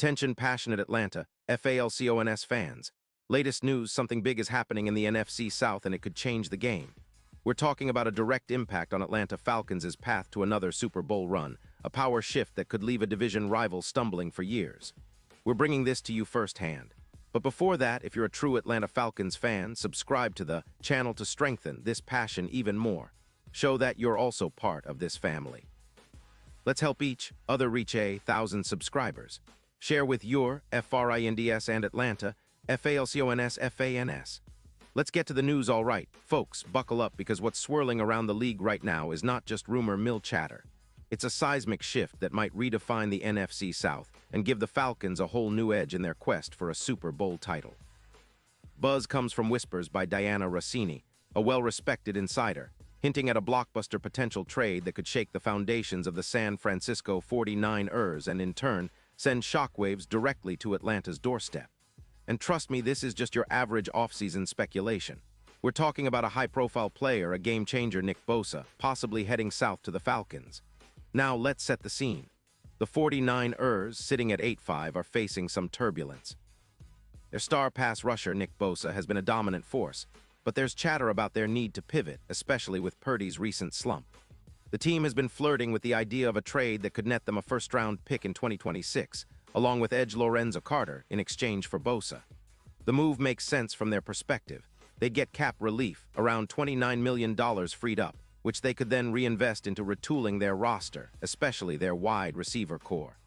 Attention passionate Atlanta, Falcons fans. Latest news, something big is happening in the NFC South and it could change the game. We're talking about a direct impact on Atlanta Falcons' path to another Super Bowl run, a power shift that could leave a division rival stumbling for years. We're bringing this to you firsthand. But before that, if you're a true Atlanta Falcons fan, subscribe to the channel to strengthen this passion even more. Show that you're also part of this family. Let's help each other reach 1,000 subscribers. Share with your FRINDS and Atlanta, FALCONS. Let's get to the news all right. Folks, buckle up because what's swirling around the league right now is not just rumor mill chatter. It's a seismic shift that might redefine the NFC South and give the Falcons a whole new edge in their quest for a Super Bowl title. Buzz comes from whispers by Diana Rossini, a well-respected insider, hinting at a blockbuster potential trade that could shake the foundations of the San Francisco 49ers and, in turn, send shockwaves directly to Atlanta's doorstep. And trust me, this is just your average offseason speculation. We're talking about a high-profile player, a game-changer, Nick Bosa, possibly heading south to the Falcons. Now let's set the scene. The 49ers, sitting at 8-5, are facing some turbulence. Their star pass rusher, Nick Bosa, has been a dominant force, but there's chatter about their need to pivot, especially with Purdy's recent slump. The team has been flirting with the idea of a trade that could net them a first-round pick in 2026, along with edge Lorenzo Carter in exchange for Bosa. The move makes sense from their perspective. They'd get cap relief, around $29 million freed up, which they could then reinvest into retooling their roster, especially their wide receiver core.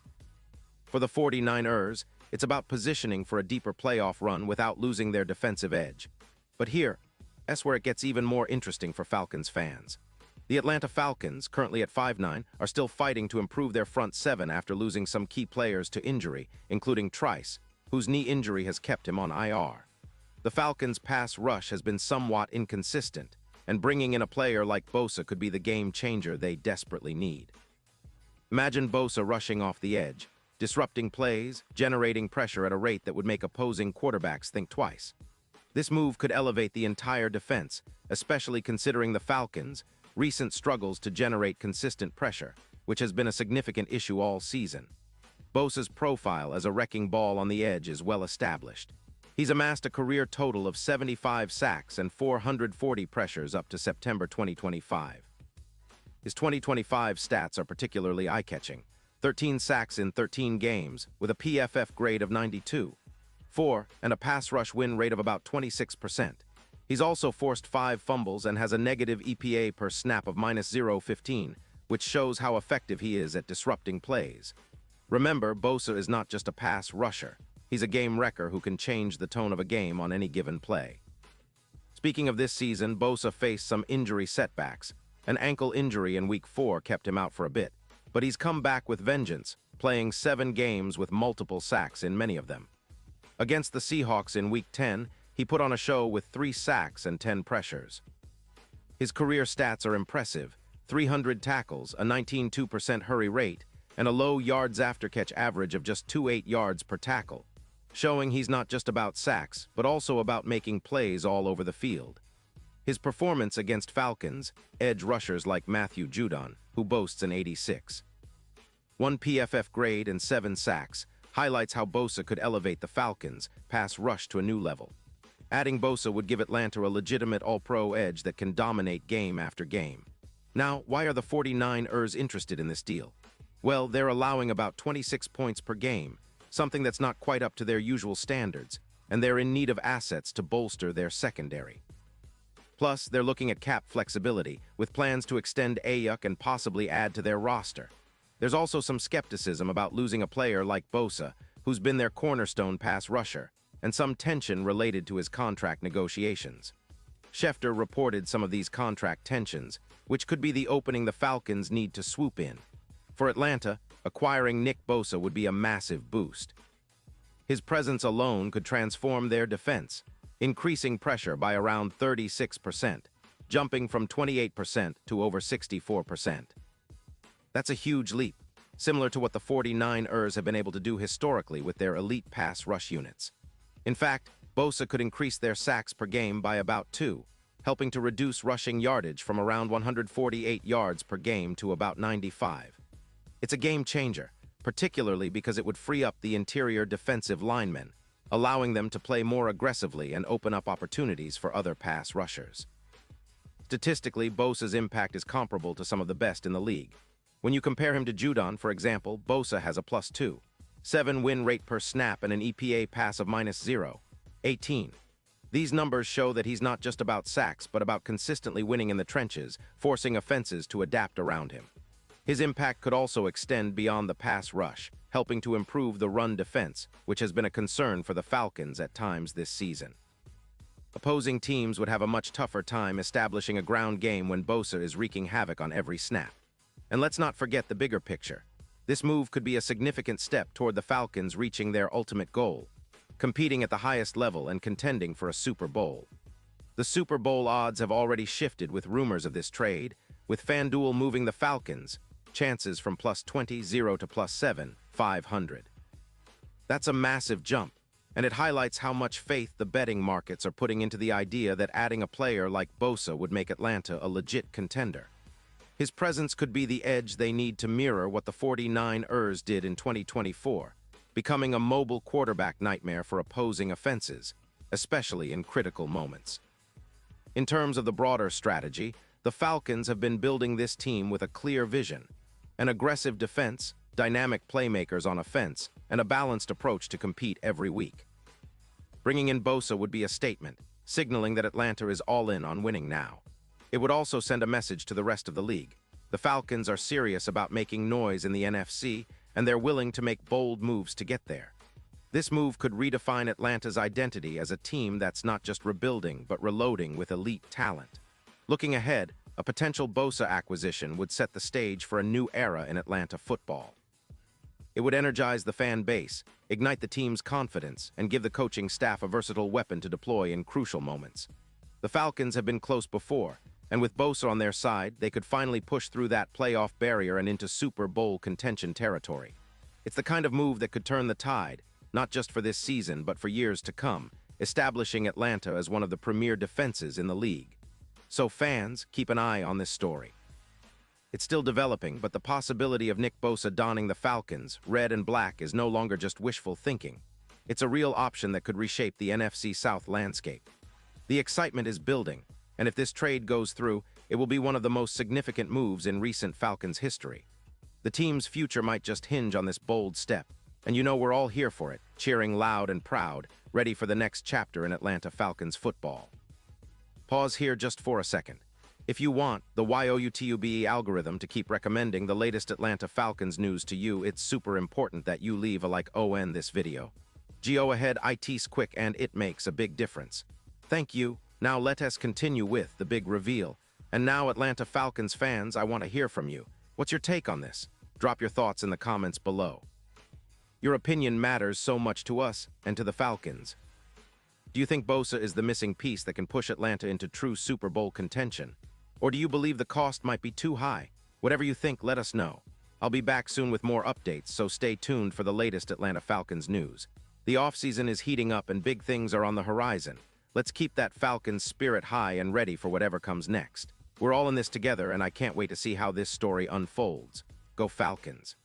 For the 49ers, it's about positioning for a deeper playoff run without losing their defensive edge. But that's where it gets even more interesting for Falcons fans. The Atlanta Falcons, currently at 5-9, are still fighting to improve their front seven after losing some key players to injury, including Trice, whose knee injury has kept him on IR. The Falcons' pass rush has been somewhat inconsistent, and bringing in a player like Bosa could be the game changer they desperately need. Imagine Bosa rushing off the edge, disrupting plays, generating pressure at a rate that would make opposing quarterbacks think twice. This move could elevate the entire defense, especially considering the Falcons' recent struggles to generate consistent pressure, which has been a significant issue all season. Bosa's profile as a wrecking ball on the edge is well established. He's amassed a career total of 75 sacks and 440 pressures up to September 2025. His 2025 stats are particularly eye-catching: 13 sacks in 13 games, with a PFF grade of 92, 4, and a pass rush win rate of about 26%. He's also forced 5 fumbles and has a negative EPA per snap of -0.15, which shows how effective he is at disrupting plays. Remember, Bosa is not just a pass rusher. He's a game wrecker who can change the tone of a game on any given play. Speaking of this season, Bosa faced some injury setbacks. An ankle injury in Week 4 kept him out for a bit, but he's come back with vengeance, playing 7 games with multiple sacks in many of them. Against the Seahawks in Week 10, he put on a show with 3 sacks and 10 pressures. His career stats are impressive: 300 tackles, a 19.2% hurry rate, and a low yards after catch average of just 2.8 yards per tackle, showing he's not just about sacks, but also about making plays all over the field. His performance against Falcons edge rushers like Matthew Judon, who boasts an 86. 1 PFF grade and 7 sacks, highlights how Bosa could elevate the Falcons' pass rush to a new level. Adding Bosa would give Atlanta a legitimate all-pro edge that can dominate game after game. Now, why are the 49ers interested in this deal? Well, they're allowing about 26 points per game, something that's not quite up to their usual standards, and they're in need of assets to bolster their secondary. Plus, they're looking at cap flexibility, with plans to extend Ayuk and possibly add to their roster. There's also some skepticism about losing a player like Bosa, who's been their cornerstone pass rusher, and some tension related to his contract negotiations. Schefter reported some of these contract tensions, which could be the opening the Falcons need to swoop in. For Atlanta, acquiring Nick Bosa would be a massive boost. His presence alone could transform their defense, increasing pressure by around 36%, jumping from 28% to over 64%. That's a huge leap, similar to what the 49ers have been able to do historically with their elite pass rush units. In fact, Bosa could increase their sacks per game by about 2, helping to reduce rushing yardage from around 148 yards per game to about 95. It's a game changer, particularly because it would free up the interior defensive linemen, allowing them to play more aggressively and open up opportunities for other pass rushers. Statistically, Bosa's impact is comparable to some of the best in the league. When you compare him to Judon, for example, Bosa has a +2.7 win rate per snap and an EPA pass of -0.18. These numbers show that he's not just about sacks, but about consistently winning in the trenches, forcing offenses to adapt around him. His impact could also extend beyond the pass rush, helping to improve the run defense, which has been a concern for the Falcons at times this season. Opposing teams would have a much tougher time establishing a ground game when Bosa is wreaking havoc on every snap. And let's not forget the bigger picture. This move could be a significant step toward the Falcons reaching their ultimate goal, competing at the highest level and contending for a Super Bowl. The Super Bowl odds have already shifted with rumors of this trade, with FanDuel moving the Falcons, chances from +20 to +7,500. That's a massive jump, and it highlights how much faith the betting markets are putting into the idea that adding a player like Bosa would make Atlanta a legit contender. His presence could be the edge they need to mirror what the 49ers did in 2024, becoming a mobile quarterback nightmare for opposing offenses, especially in critical moments. In terms of the broader strategy, the Falcons have been building this team with a clear vision, an aggressive defense, dynamic playmakers on offense, and a balanced approach to compete every week. Bringing in Bosa would be a statement, signaling that Atlanta is all in on winning now. It would also send a message to the rest of the league. The Falcons are serious about making noise in the NFC, and they're willing to make bold moves to get there. This move could redefine Atlanta's identity as a team that's not just rebuilding, but reloading with elite talent. Looking ahead, a potential Bosa acquisition would set the stage for a new era in Atlanta football. It would energize the fan base, ignite the team's confidence, and give the coaching staff a versatile weapon to deploy in crucial moments. The Falcons have been close before, and with Bosa on their side, they could finally push through that playoff barrier and into Super Bowl contention territory. It's the kind of move that could turn the tide, not just for this season, but for years to come, establishing Atlanta as one of the premier defenses in the league. So fans, keep an eye on this story. It's still developing, but the possibility of Nick Bosa donning the Falcons, red and black, is no longer just wishful thinking. It's a real option that could reshape the NFC South landscape. The excitement is building, and if this trade goes through, it will be one of the most significant moves in recent Falcons history. The team's future might just hinge on this bold step, and you know we're all here for it, cheering loud and proud, ready for the next chapter in Atlanta Falcons football. Pause here just for a second. If you want the YouTube algorithm to keep recommending the latest Atlanta Falcons news to you, it's super important that you leave a like on this video. Go ahead, it's quick and it makes a big difference. Thank you. Now let us continue with the big reveal. And now, Atlanta Falcons fans, I want to hear from you. What's your take on this? Drop your thoughts in the comments below. Your opinion matters so much to us and to the Falcons. Do you think Bosa is the missing piece that can push Atlanta into true Super Bowl contention? Or do you believe the cost might be too high? Whatever you think, let us know. I'll be back soon with more updates, so stay tuned for the latest Atlanta Falcons news. The offseason is heating up and big things are on the horizon. Let's keep that Falcons spirit high and ready for whatever comes next. We're all in this together, and I can't wait to see how this story unfolds. Go Falcons!